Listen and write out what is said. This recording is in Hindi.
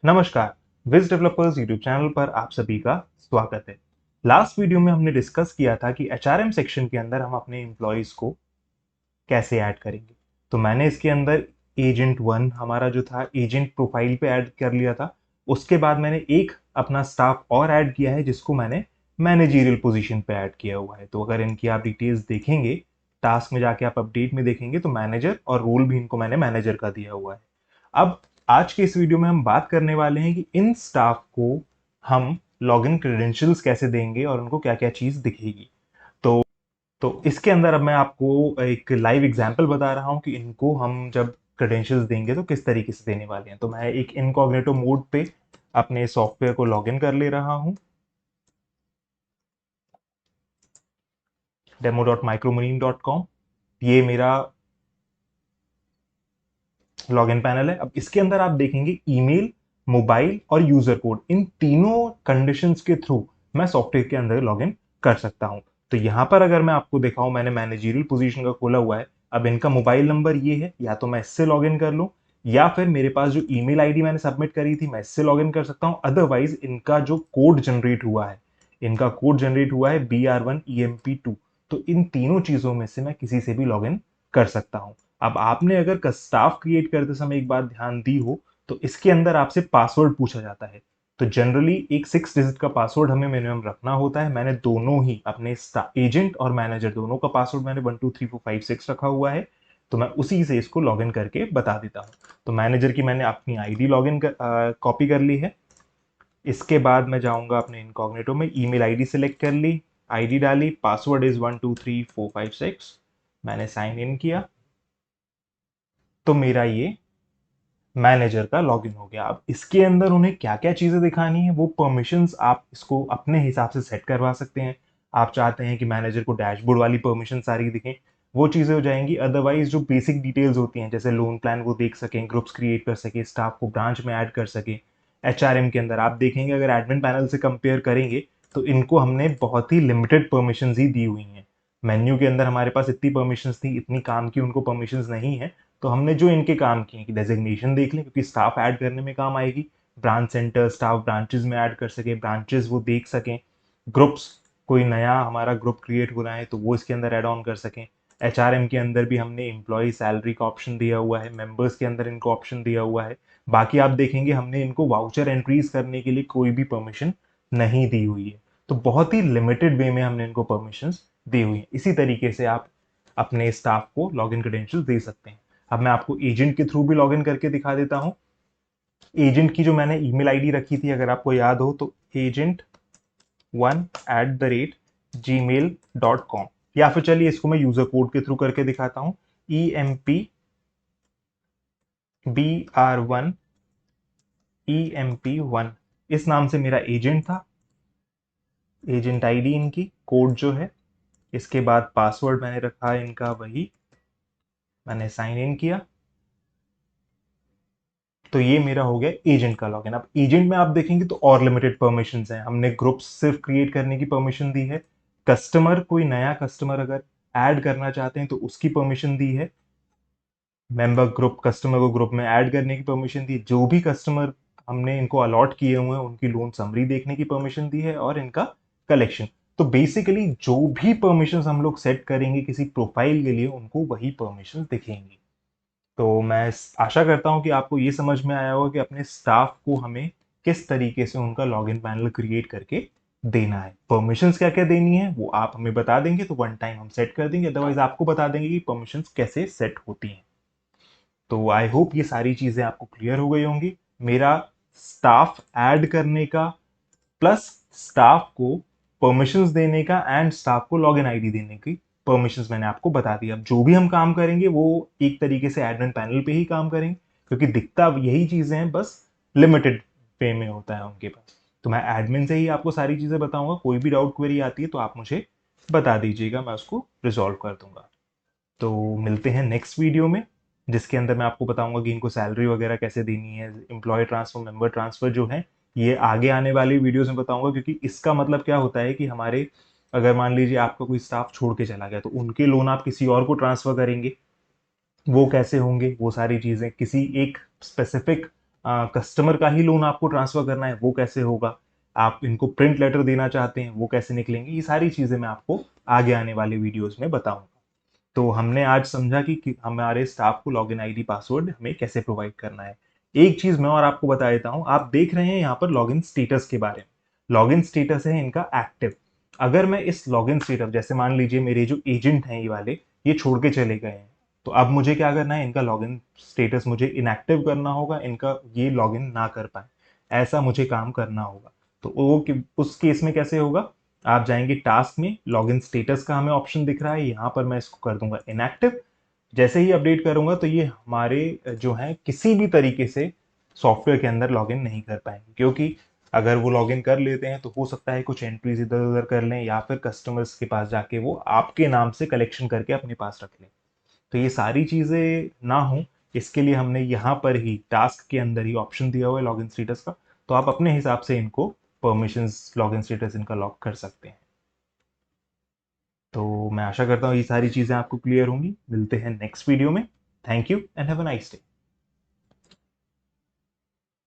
नमस्कार। विज डेवलपर्स यूट्यूब चैनल पर आप सभी का स्वागत है। लास्ट वीडियो में हमने डिस्कस किया था कि एचआरएम सेक्शन के अंदर हम अपने एम्प्लॉयज को कैसे ऐड करेंगे। तो मैंने इसके अंदर एजेंट वन हमारा जो था एजेंट प्रोफाइल पे ऐड कर लिया था। उसके बाद मैंने एक अपना स्टाफ और ऐड किया है जिसको मैंने मैनेजरियल पोजीशन पे ऐड किया हुआ है। तो अगर इनकी आप डिटेल्स देखेंगे, टास्क में जाके आप अपडेट में देखेंगे तो मैनेजर और रोल भी इनको मैंने मैनेजर का दिया हुआ है। अब आज के इस वीडियो में हम बात करने वाले हैं कि इन स्टाफ को हम लॉगिन क्रेडेंशियल्स कैसे देंगे और उनको क्या क्या चीज दिखेगी। तो इसके अंदर अब मैं आपको एक लाइव एग्जांपल बता रहा हूं कि इनको हम जब क्रेडेंशियल्स देंगे तो किस तरीके से देने वाले हैं। तो मैं एक इनकॉग्निटो मोड पे अपने सॉफ्टवेयर को लॉगिन कर ले रहा हूं। demo.micromarine.com, ये मेरा लॉगिन पैनल है। अब इसके अंदर आप देखेंगे ईमेल, मोबाइल और यूजर कोड, इन तीनों कंडीशंस के थ्रू मैं सॉफ्टवेयर के अंदर लॉगिन कर सकता हूं। तो यहां पर अगर मैं आपको दिखाऊं, मैंने मैनेजरियल पोजीशन का खोला हुआ है। अब इनका मोबाइल नंबर ये है, या तो मैं इससे लॉगिन कर लूं या फिर मेरे पास जो ईमेल आईडी मैंने सबमिट करी थी मैं इससे लॉगिन कर सकता हूं। अदरवाइज इनका जो कोड जनरेट हुआ है, इनका कोड जनरेट हुआ है BR1EMP2। तो इन तीनों चीजों में से मैं किसी से भी लॉगिन कर सकता हूं। अब आपने अगर स्टाफ क्रिएट करते समय एक बात ध्यान दी हो तो इसके अंदर आपसे पासवर्ड पूछा जाता है। तो जनरली एक 6 डिजिट का पासवर्ड हमें मिनिमम रखना होता है। मैंने दोनों ही अपने एजेंट और मैनेजर दोनों का पासवर्ड मैंने 123456 रखा हुआ है। तो मैं उसी से इसको लॉगिन करके बता देता हूँ। तो मैनेजर की मैंने अपनी आईडी लॉगिन कॉपी कर ली है। इसके बाद मैं जाऊंगा अपने इनकॉग्निटो में, ईमेल आईडी सेलेक्ट कर ली, आईडी डाली, पासवर्ड इज 123456, मैंने साइन इन किया। तो मेरा ये मैनेजर का लॉगिन हो गया। अब इसके अंदर उन्हें क्या क्या चीजें दिखानी है, वो परमिशंस आप इसको अपने हिसाब से सेट करवा सकते हैं। आप चाहते हैं कि मैनेजर को डैशबोर्ड वाली परमिशन सारी दिखें, वो चीजें हो जाएंगी। अदरवाइज जो बेसिक डिटेल्स होती हैं, जैसे लोन प्लान वो देख सकें, ग्रुप्स क्रिएट कर सके, स्टाफ को ब्रांच में ऐड कर सके। एचआरएम के अंदर आप देखेंगे, अगर एडमिन पैनल से कंपेयर करेंगे तो इनको हमने बहुत ही लिमिटेड परमिशंस ही दी हुई हैं। मेन्यू के अंदर हमारे पास इतनी परमिशंस थी, इतनी काम की उनको परमिशंस नहीं है। तो हमने जो इनके काम किए कि डेजिग्नेशन देख लें, क्योंकि स्टाफ ऐड करने में काम आएगी। ब्रांच सेंटर स्टाफ ब्रांचेस में ऐड कर सके, ब्रांचेस वो देख सकें। ग्रुप्स, कोई नया हमारा ग्रुप क्रिएट हो रहा है तो वो इसके अंदर ऐड ऑन कर सकें। एचआरएम के अंदर भी हमने एम्प्लॉय सैलरी का ऑप्शन दिया हुआ है, मेंबर्स के अंदर इनको ऑप्शन दिया हुआ है। बाकी आप देखेंगे हमने इनको वाउचर एंट्रीज करने के लिए कोई भी परमिशन नहीं दी हुई है। तो बहुत ही लिमिटेड वे में हमने इनको परमिशन दी हुई है। इसी तरीके से आप अपने स्टाफ को लॉगिन क्रेडेंशियल दे सकते हैं। अब मैं आपको एजेंट के थ्रू भी लॉगिन करके दिखा देता हूं। एजेंट की जो मैंने ईमेल आईडी रखी थी, अगर आपको याद हो तो agent1@gmail.com, या फिर चलिए इसको मैं यूजर कोड के थ्रू करके दिखाता हूं। EMPBR1EMP1, इस नाम से मेरा एजेंट था। एजेंट आईडी इनकी, कोड जो है, इसके बाद पासवर्ड मैंने रखा है इनका वही, मैंने साइन इन किया। तो ये मेरा हो गया एजेंट का लॉगिन। अब एजेंट में आप देखेंगे तो और लिमिटेड परमिशंस हैं। हमने ग्रुप सिर्फ क्रिएट करने की परमिशन दी है। कस्टमर, कोई नया कस्टमर अगर ऐड करना चाहते हैं तो उसकी परमिशन दी है। मेंबर ग्रुप, कस्टमर को ग्रुप में ऐड करने की परमिशन दी है। जो भी कस्टमर हमने इनको अलॉट किए हुए हैं उनकी लोन समरी देखने की परमिशन दी है, और इनका कलेक्शन। तो बेसिकली जो भी परमिशन हम लोग सेट करेंगे किसी प्रोफाइल के लिए, उनको वही परमिशन दिखेंगी। तो मैं आशा करता हूं कि आपको ये समझ में आया होगा कि अपने स्टाफ को हमें किस तरीके से उनका लॉगिन पैनल क्रिएट करके देना है। परमिशंस क्या क्या देनी है वो आप हमें बता देंगे तो वन टाइम हम सेट कर देंगे, अदरवाइज आपको बता देंगे कि परमिशंस कैसे सेट होती हैं। तो आई होप ये सारी चीजें आपको क्लियर हो गई होंगी। मेरा स्टाफ ऐड करने का, प्लस स्टाफ को परमिशंस देने का, एंड स्टाफ को लॉगिन आईडी देने की परमिशंस मैंने आपको बता दी। अब जो भी हम काम करेंगे वो एक तरीके से एडमिन पैनल पे ही काम करेंगे, क्योंकि दिखता यही चीजें हैं, बस लिमिटेड पे में होता है उनके पास। तो मैं एडमिन से ही आपको सारी चीजें बताऊंगा। कोई भी डाउट क्वेरी आती है तो आप मुझे बता दीजिएगा, मैं उसको रिजॉल्व कर दूंगा। तो मिलते हैं नेक्स्ट वीडियो में, जिसके अंदर मैं आपको बताऊंगा कि इनको सैलरी वगैरह कैसे देनी है, एम्प्लॉय ट्रांसफर, मेंबर ट्रांसफर जो है ये आगे आने वाली वीडियोस में बताऊंगा। क्योंकि इसका मतलब क्या होता है कि हमारे, अगर मान लीजिए आपका कोई स्टाफ छोड़ के चला गया तो उनके लोन आप किसी और को ट्रांसफर करेंगे, वो कैसे होंगे, वो सारी चीजें किसी एक स्पेसिफिक कस्टमर का ही लोन आपको ट्रांसफर करना है वो कैसे होगा, आप इनको प्रिंट लेटर देना चाहते हैं वो कैसे निकलेंगे, ये सारी चीजें मैं आपको आगे आने वाले वीडियोस में बताऊंगा। तो हमने आज समझा कि हमारे स्टाफ को लॉगिन आईडी पासवर्ड हमें कैसे प्रोवाइड करना है। एक चीज मैं और आपको बता देता हूं, आप देख रहे हैं यहाँ पर लॉगिन स्टेटस के बारे में। लॉगिन स्टेटस है इनका एक्टिव। अगर मैं इस लॉगिन स्टेटस, जैसे मान लीजिए मेरे जो एजेंट हैं ये वाले, ये छोड़ के चले गए हैं, तो अब मुझे क्या करना है, इनका लॉगिन स्टेटस मुझे इनएक्टिव करना होगा, इनका ये लॉगिन ना कर पाए, ऐसा मुझे काम करना होगा। तो वो उस केस में कैसे होगा, आप जाएंगे टास्क में, लॉगिन स्टेटस का हमें ऑप्शन दिख रहा है, यहाँ पर मैं इसको कर दूंगा इनएक्टिव। जैसे ही अपडेट करूंगा तो ये हमारे जो है किसी भी तरीके से सॉफ्टवेयर के अंदर लॉगिन नहीं कर पाएंगे, क्योंकि अगर वो लॉगिन कर लेते हैं तो हो सकता है कुछ एंट्रीज इधर उधर कर लें, या फिर कस्टमर्स के पास जाके वो आपके नाम से कलेक्शन करके अपने पास रख लें। तो ये सारी चीजें ना हो, इसके लिए हमने यहाँ पर ही टास्क के अंदर ही ऑप्शन दिया हुआ है लॉगिन स्टेटस का। तो आप अपने हिसाब से इनको परमिशंस, लॉगिन स्टेटस इनका लॉक कर सकते हैं। तो मैं आशा करता हूँ ये सारी चीजें आपको क्लियर होंगी। मिलते हैं नेक्स्ट वीडियो में। Thank you and have a nice day.